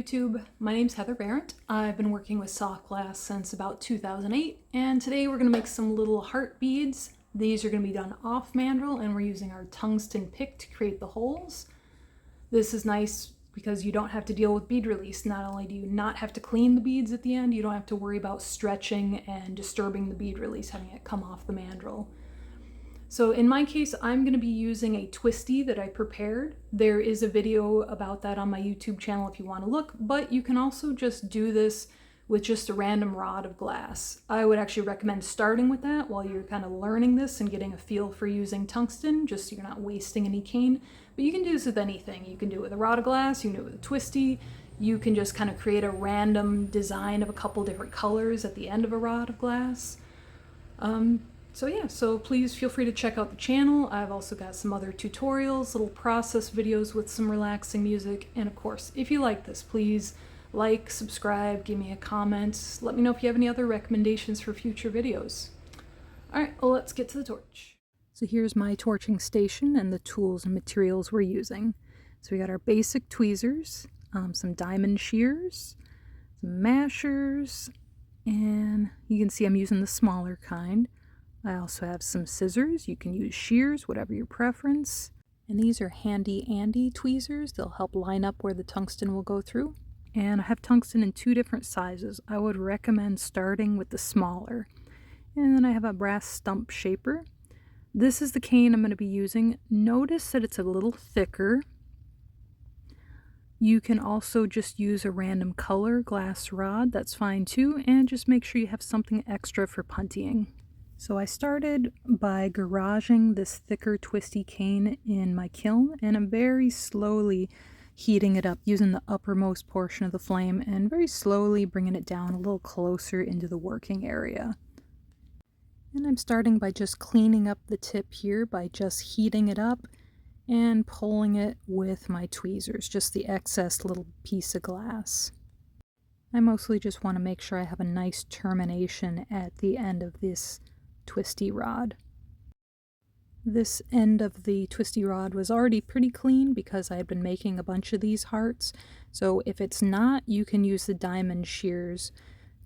YouTube. My name's Heather Barrett. I've been working with soft glass since about 2008, and today we're going to make some little heart beads. These are going to be done off mandrel, and we're using our tungsten pick to create the holes. This is nice because you don't have to deal with bead release. Not only do you not have to clean the beads at the end, you don't have to worry about stretching and disturbing the bead release, having it come off the mandrel. So in my case, I'm going to be using a Twistie that I prepared. There is a video about that on my YouTube channel if you want to look, but you can also just do this with just a random rod of glass. I would actually recommend starting with that while you're kind of learning this and getting a feel for using tungsten, just so you're not wasting any cane. But you can do this with anything. You can do it with a rod of glass, you can do it with a Twistie, you can just kind of create a random design of a couple different colors at the end of a rod of glass. So please feel free to check out the channel. I've also got some other tutorials, little process videos with some relaxing music. And of course, if you like this, please like, subscribe, give me a comment. Let me know if you have any other recommendations for future videos. All right, well, let's get to the torch. So here's my torching station and the tools and materials we're using. So we got our basic tweezers, some diamond shears, some mashers, and you can see I'm using the smaller kind. I also have some scissors. You can use shears, whatever your preference. And these are handy Andy tweezers. They'll help line up where the tungsten will go through. And I have tungsten in 2 different sizes. I would recommend starting with the smaller. And then I have a brass stump shaper. This is the cane I'm going to be using. Notice that it's a little thicker. You can also just use a random color glass rod. That's fine too. And just make sure you have something extra for puntying. So I started by garaging this thicker Twistie cane in my kiln, and I'm very slowly heating it up using the uppermost portion of the flame and very slowly bringing it down a little closer into the working area. And I'm starting by just cleaning up the tip here by just heating it up and pulling it with my tweezers, just the excess little piece of glass. I mostly just want to make sure I have a nice termination at the end of this Twistie rod. This end of the Twistie rod was already pretty clean because I had been making a bunch of these hearts, so if it's not, you can use the diamond shears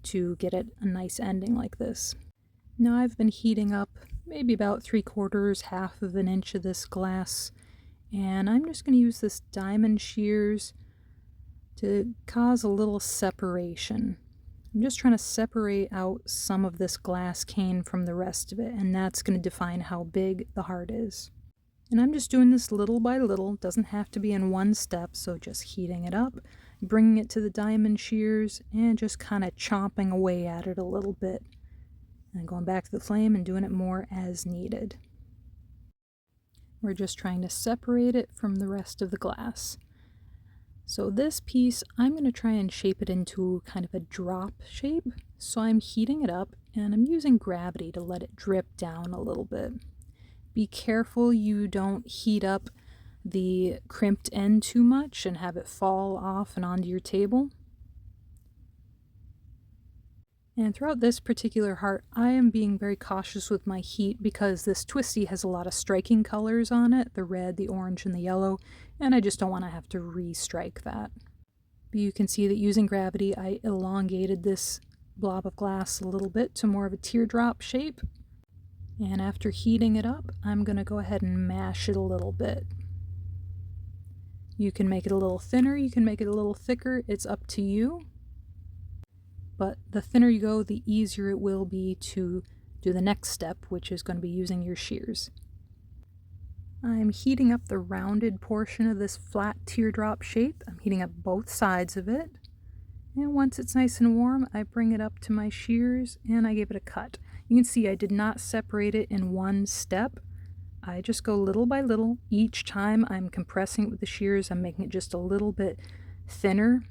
to get it a nice ending like this. Now I've been heating up maybe about 3/4, half of an inch of this glass, and I'm just going to use this diamond shears to cause a little separation. I'm just trying to separate out some of this glass cane from the rest of it, and that's going to define how big the heart is. And I'm just doing this little by little. It doesn't have to be in one step, so just heating it up, bringing it to the diamond shears, and just kind of chomping away at it a little bit. And going back to the flame and doing it more as needed. We're just trying to separate it from the rest of the glass. So this piece, I'm going to try and shape it into kind of a drop shape. So I'm heating it up and I'm using gravity to let it drip down a little bit. Be careful you don't heat up the crimped end too much and have it fall off and onto your table. And throughout this particular heart, I am being very cautious with my heat because this Twistie has a lot of striking colors on it, the red, the orange, and the yellow, and I just don't want to have to re-strike that. But you can see that using gravity, I elongated this blob of glass a little bit to more of a teardrop shape. And after heating it up, I'm going to go ahead and mash it a little bit. You can make it a little thinner, you can make it a little thicker, it's up to you. But the thinner you go, the easier it will be to do the next step, which is going to be using your shears. I'm heating up the rounded portion of this flat teardrop shape. I'm heating up both sides of it. And once it's nice and warm, I bring it up to my shears and I give it a cut. You can see I did not separate it in one step. I just go little by little. Each time I'm compressing it with the shears, I'm making it just a little bit thinner.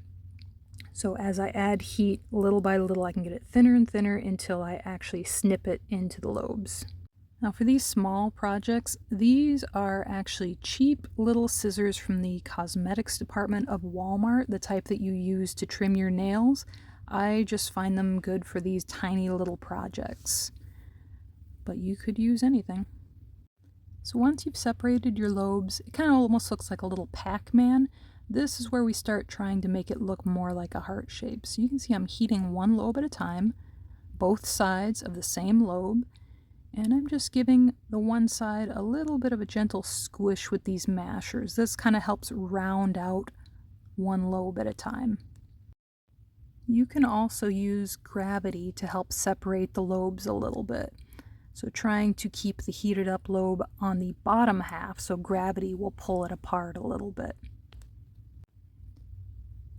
So as I add heat, little by little, I can get it thinner and thinner until I actually snip it into the lobes. Now for these small projects, these are actually cheap little scissors from the cosmetics department of Walmart, the type that you use to trim your nails. I just find them good for these tiny little projects. But you could use anything. So once you've separated your lobes, it kind of almost looks like a little Pac-Man. this is where we start trying to make it look more like a heart shape. So you can see I'm heating one lobe at a time, both sides of the same lobe, and I'm just giving the one side a little bit of a gentle squish with these mashers. This kind of helps round out one lobe at a time. You can also use gravity to help separate the lobes a little bit. So trying to keep the heated up lobe on the bottom half so gravity will pull it apart a little bit.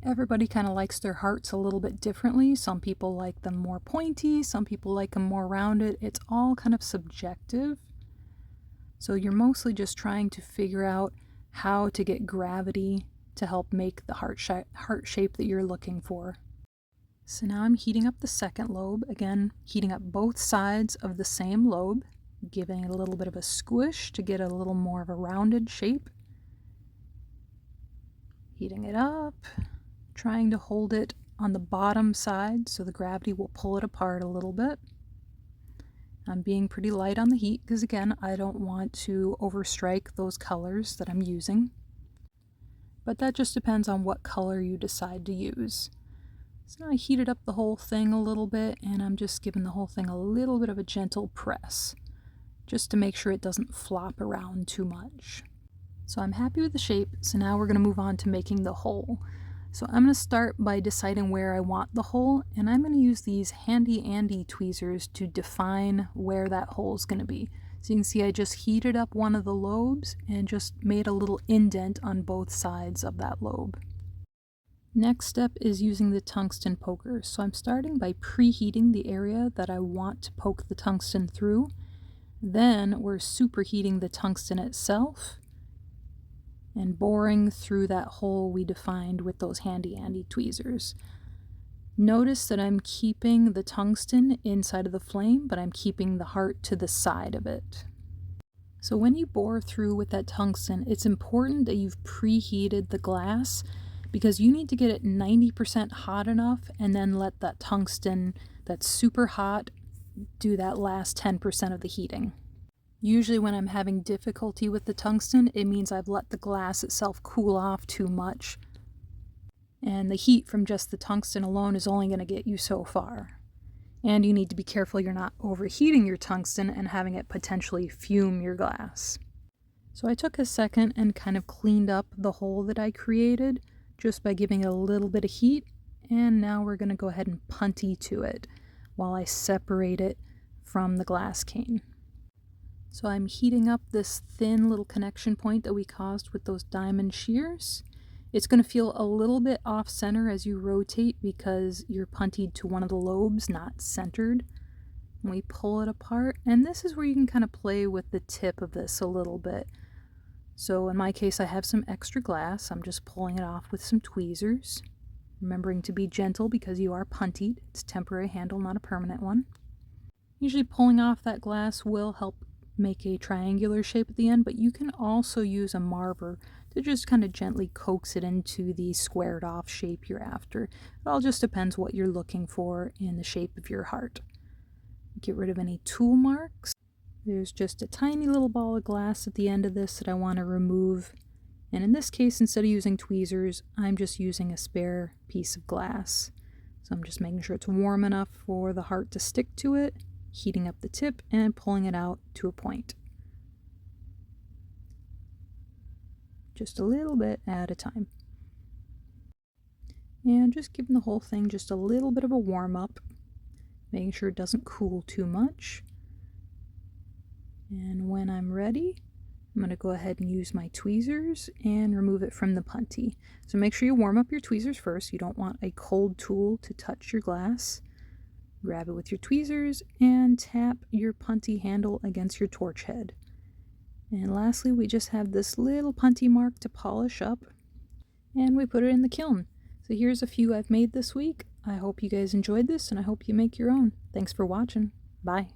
Everybody kind of likes their hearts a little bit differently. Some people like them more pointy, some people like them more rounded. It's all kind of subjective. So you're mostly just trying to figure out how to get gravity to help make the heart shape that you're looking for. So now I'm heating up the second lobe, again heating up both sides of the same lobe, giving it a little bit of a squish to get a little more of a rounded shape. Heating it up, trying to hold it on the bottom side so the gravity will pull it apart a little bit. I'm being pretty light on the heat because again I don't want to overstrike those colors that I'm using. But that just depends on what color you decide to use. So now I heated up the whole thing a little bit and I'm just giving the whole thing a little bit of a gentle press just to make sure it doesn't flop around too much. So I'm happy with the shape, so now we're going to move on to making the hole. So I'm going to start by deciding where I want the hole, and I'm going to use these handy Andy tweezers to define where that hole is going to be. So you can see I just heated up one of the lobes and just made a little indent on both sides of that lobe. Next step is using the tungsten poker. So I'm starting by preheating the area that I want to poke the tungsten through. Then we're superheating the tungsten itself and boring through that hole we defined with those handy Andy tweezers. Notice that I'm keeping the tungsten inside of the flame, but I'm keeping the heart to the side of it. So when you bore through with that tungsten, it's important that you've preheated the glass because you need to get it 90% hot enough and then let that tungsten that's super hot do that last 10% of the heating. Usually when I'm having difficulty with the tungsten, it means I've let the glass itself cool off too much. And the heat from just the tungsten alone is only going to get you so far. And you need to be careful you're not overheating your tungsten and having it potentially fume your glass. So I took a second and kind of cleaned up the hole that I created just by giving it a little bit of heat, and now we're going to go ahead and punty to it while I separate it from the glass cane. So I'm heating up this thin little connection point that we caused with those diamond shears. It's going to feel a little bit off center as you rotate because you're puntied to one of the lobes, not centered. And we pull it apart, and this is where you can kind of play with the tip of this a little bit. So in my case I have some extra glass. I'm just pulling it off with some tweezers, remembering to be gentle because you are puntied. It's a temporary handle, not a permanent one. Usually pulling off that glass will help make a triangular shape at the end, but you can also use a marver to just kind of gently coax it into the squared off shape you're after. It all just depends what you're looking for in the shape of your heart. Get rid of any tool marks. There's just a tiny little ball of glass at the end of this that I want to remove. And in this case, instead of using tweezers, I'm just using a spare piece of glass. So I'm just making sure it's warm enough for the heart to stick to it, heating up the tip and pulling it out to a point. Just a little bit at a time. And just giving the whole thing just a little bit of a warm up, making sure it doesn't cool too much. And when I'm ready, I'm going to go ahead and use my tweezers and remove it from the punty. So make sure you warm up your tweezers first. You don't want a cold tool to touch your glass. Grab it with your tweezers and tap your punty handle against your torch head. And lastly, we just have this little punty mark to polish up, and we put it in the kiln. So here's a few I've made this week. I hope you guys enjoyed this, and I hope you make your own. Thanks for watching. Bye.